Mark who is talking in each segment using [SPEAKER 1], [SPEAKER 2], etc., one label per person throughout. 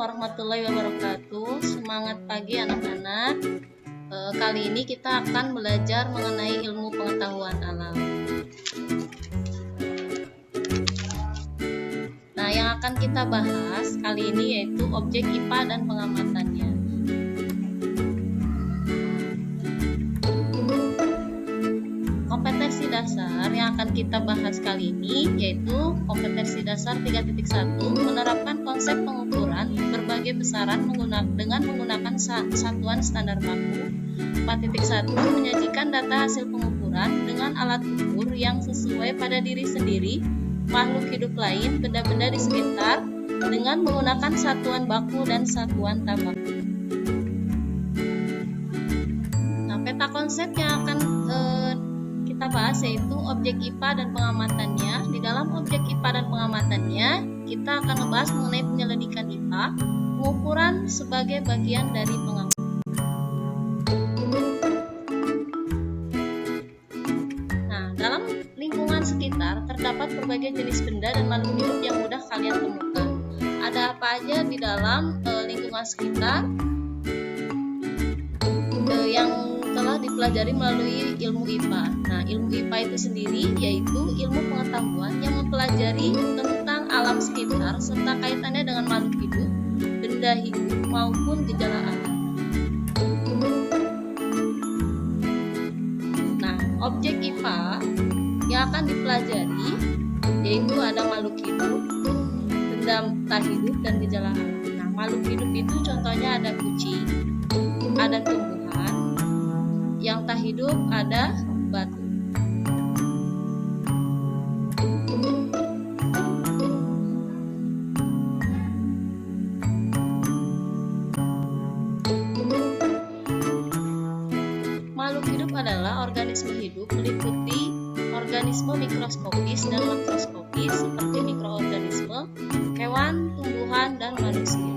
[SPEAKER 1] warahmatullahi wabarakatuh. Semangat pagi anak-anak. Kali ini kita akan belajar mengenai ilmu pengetahuan alam. Nah, yang akan kita bahas kali ini yaitu objek IPA dan pengamatannya. Kompetensi dasar yang akan kita bahas kali ini yaitu kompetensi dasar 3.1, menerapkan konsep pengukuran berbagai besaran dengan menggunakan satuan standar baku. 4.1, menyajikan data hasil pengukuran dengan alat ukur yang sesuai pada diri sendiri, makhluk hidup lain, benda-benda di sekitar dengan menggunakan satuan baku dan satuan tak baku. Nah, peta konsep yang akan kita bahas yaitu objek IPA dan pengamatannya. Di dalam objek IPA dan pengamatannya, kita akan membahas mengenai penyelidikan IPA, pengukuran sebagai bagian dari pengamatan. Nah, dalam lingkungan sekitar terdapat berbagai jenis benda dan makhluk hidup yang mudah kalian temukan. Ada apa aja di dalam lingkungan sekitar yang telah dipelajari melalui ilmu IPA. Nah, ilmu IPA itu sendiri yaitu ilmu pengetahuan yang mempelajari tentang alam sekitar serta kaitannya dengan makhluk hidup, benda hidup maupun gejala alam. Nah, objek IPA yang akan dipelajari yaitu ada makhluk hidup, benda tak hidup, dan gejala alam. Nah, makhluk hidup itu contohnya ada kucing, ada tumbuhan, yang tak hidup ada batu. Makhluk hidup adalah organisme hidup meliputi organisme mikroskopis dan makroskopis seperti mikroorganisme, hewan, tumbuhan, dan manusia.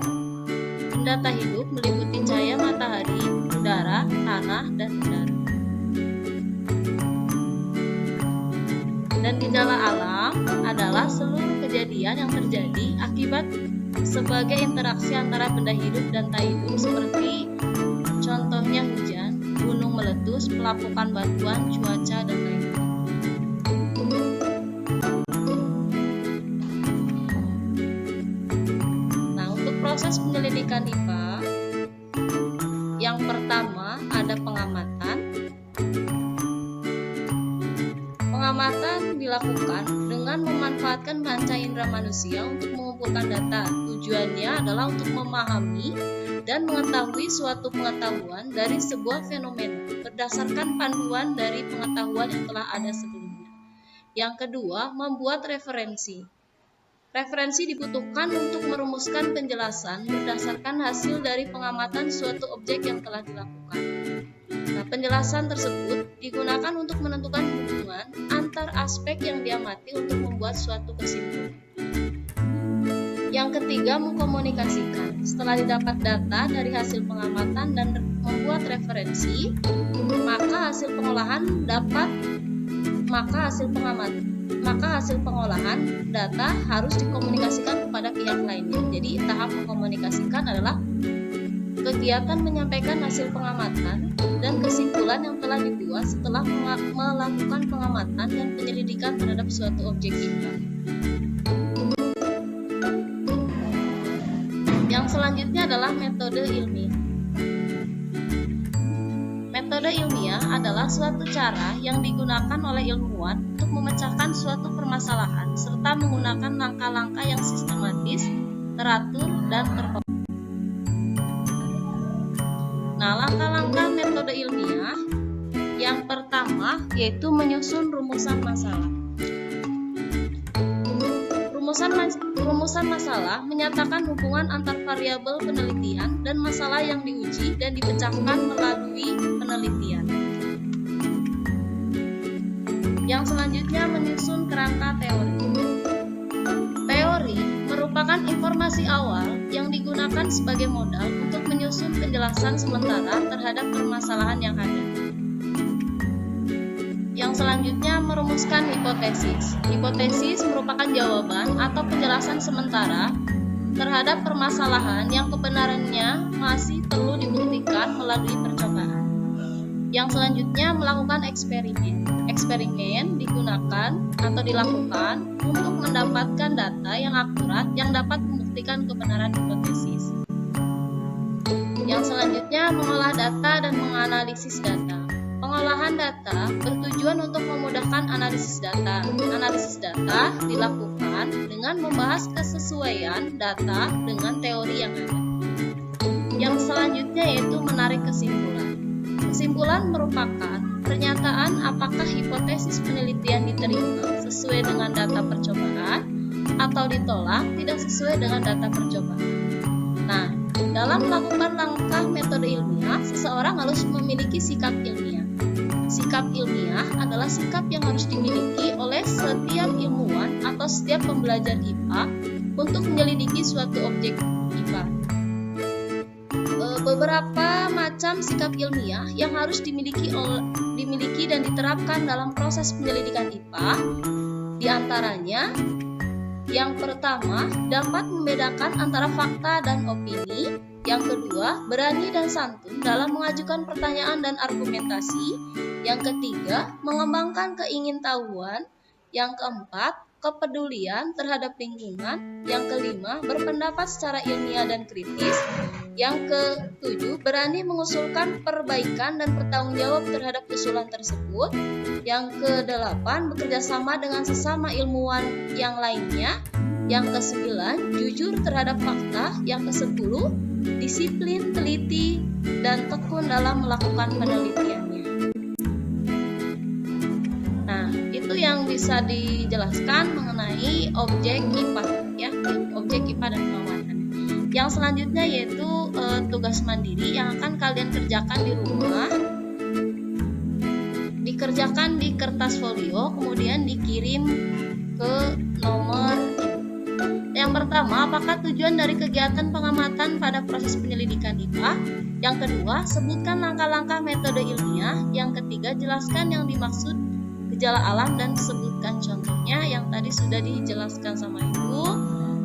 [SPEAKER 1] Benda tak hidup meliputi cahaya matahari, udara, tanah, dan udara. Dan gejala alam adalah seluruh kejadian yang terjadi akibat sebagai interaksi antara benda hidup dan tak hidup seperti contohnya hujan, gunung meletus, pelapukan batuan, cuaca, dan lain-lain. Nah, untuk proses penyelidikan IPA, yang pertama ada pengamatan. Pengamatan dilakukan dengan memanfaatkan panca indera manusia untuk mengumpulkan data. Tujuannya adalah untuk memahami dan mengetahui suatu pengetahuan dari sebuah fenomena berdasarkan panduan dari pengetahuan yang telah ada sebelumnya. Yang kedua, membuat referensi. Referensi dibutuhkan untuk merumuskan penjelasan berdasarkan hasil dari pengamatan suatu objek yang telah dilakukan. Nah, penjelasan tersebut digunakan untuk menentukan hubungan antar aspek yang diamati untuk membuat suatu kesimpulan. Yang ketiga, mengkomunikasikan. Setelah didapat data dari hasil pengamatan dan membuat referensi, maka hasil pengolahan data harus dikomunikasikan kepada pihak lainnya. Jadi, tahap mengkomunikasikan adalah kegiatan menyampaikan hasil pengamatan dan kesimpulan yang telah dibuat setelah melakukan pengamatan dan penyelidikan terhadap suatu objek IPA. Yang selanjutnya adalah metode ilmiah. Metode ilmiah adalah suatu cara yang digunakan oleh ilmuwan untuk memecahkan suatu permasalahan serta menggunakan langkah-langkah yang sistematis, teratur, dan terfokus. Nah, langkah-langkah metode ilmiah yang pertama yaitu menyusun rumusan masalah. Rumusan masalah menyatakan hubungan antar variabel penelitian dan masalah yang diuji dan dipecahkan melalui penelitian. Yang selanjutnya menyusun kerangka teori. Teori merupakan informasi awal yang digunakan sebagai modal untuk menyusun penjelasan sementara terhadap permasalahan yang ada. Yang selanjutnya merumuskan hipotesis. Hipotesis merupakan jawaban atau penjelasan sementara terhadap permasalahan yang kebenarannya masih perlu dibuktikan melalui percobaan. Yang selanjutnya, melakukan eksperimen. Eksperimen digunakan atau dilakukan untuk mendapatkan data yang akurat yang dapat membuktikan kebenaran hipotesis. Yang selanjutnya, mengolah data dan menganalisis data. Pengolahan data bertujuan untuk memudahkan analisis data. Analisis data dilakukan dengan membahas kesesuaian data dengan teori yang ada. Yang selanjutnya yaitu menarik kesimpulan. Kesimpulan merupakan pernyataan apakah hipotesis penelitian diterima sesuai dengan data percobaan atau ditolak tidak sesuai dengan data percobaan. Nah, dalam melakukan langkah metode ilmiah, seseorang harus memiliki sikap ilmiah. Sikap ilmiah adalah sikap yang harus dimiliki oleh setiap ilmuwan atau setiap pembelajar IPA untuk menyelidiki suatu objek IPA. Beberapa macam sikap ilmiah yang harus dimiliki dan diterapkan dalam proses penyelidikan IPA, diantaranya yang pertama, dapat membedakan antara fakta dan opini. Yang kedua, berani dan santun dalam mengajukan pertanyaan dan argumentasi. Yang ketiga, mengembangkan keingintahuan. Yang keempat, kepedulian terhadap lingkungan. Yang kelima, berpendapat secara ilmiah dan kritis. Yang ketujuh, berani mengusulkan perbaikan dan bertanggung jawab terhadap usulan tersebut. Yang kedelapan, bekerja sama dengan sesama ilmuwan yang lainnya. Yang kesembilan, jujur terhadap fakta. Yang kesepuluh, disiplin, teliti, dan tekun dalam melakukan penelitiannya. Nah, itu yang bisa dijelaskan mengenai objek IPA, ya, objek IPA dan pengamatan. Yang selanjutnya yaitu tugas mandiri yang akan kalian kerjakan di rumah. Dikerjakan di kertas folio, kemudian dikirim ke nomor. Yang pertama, apakah tujuan dari kegiatan pengamatan pada proses penyelidikan IPA? Yang kedua, sebutkan langkah-langkah metode ilmiah. Yang ketiga, jelaskan yang dimaksud gejala alam dan sebutkan contohnya. Yang tadi sudah dijelaskan sama Ibu.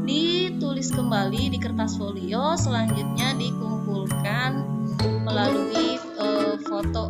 [SPEAKER 1] Ditulis kembali di kertas folio, selanjutnya dikumpulkan melalui foto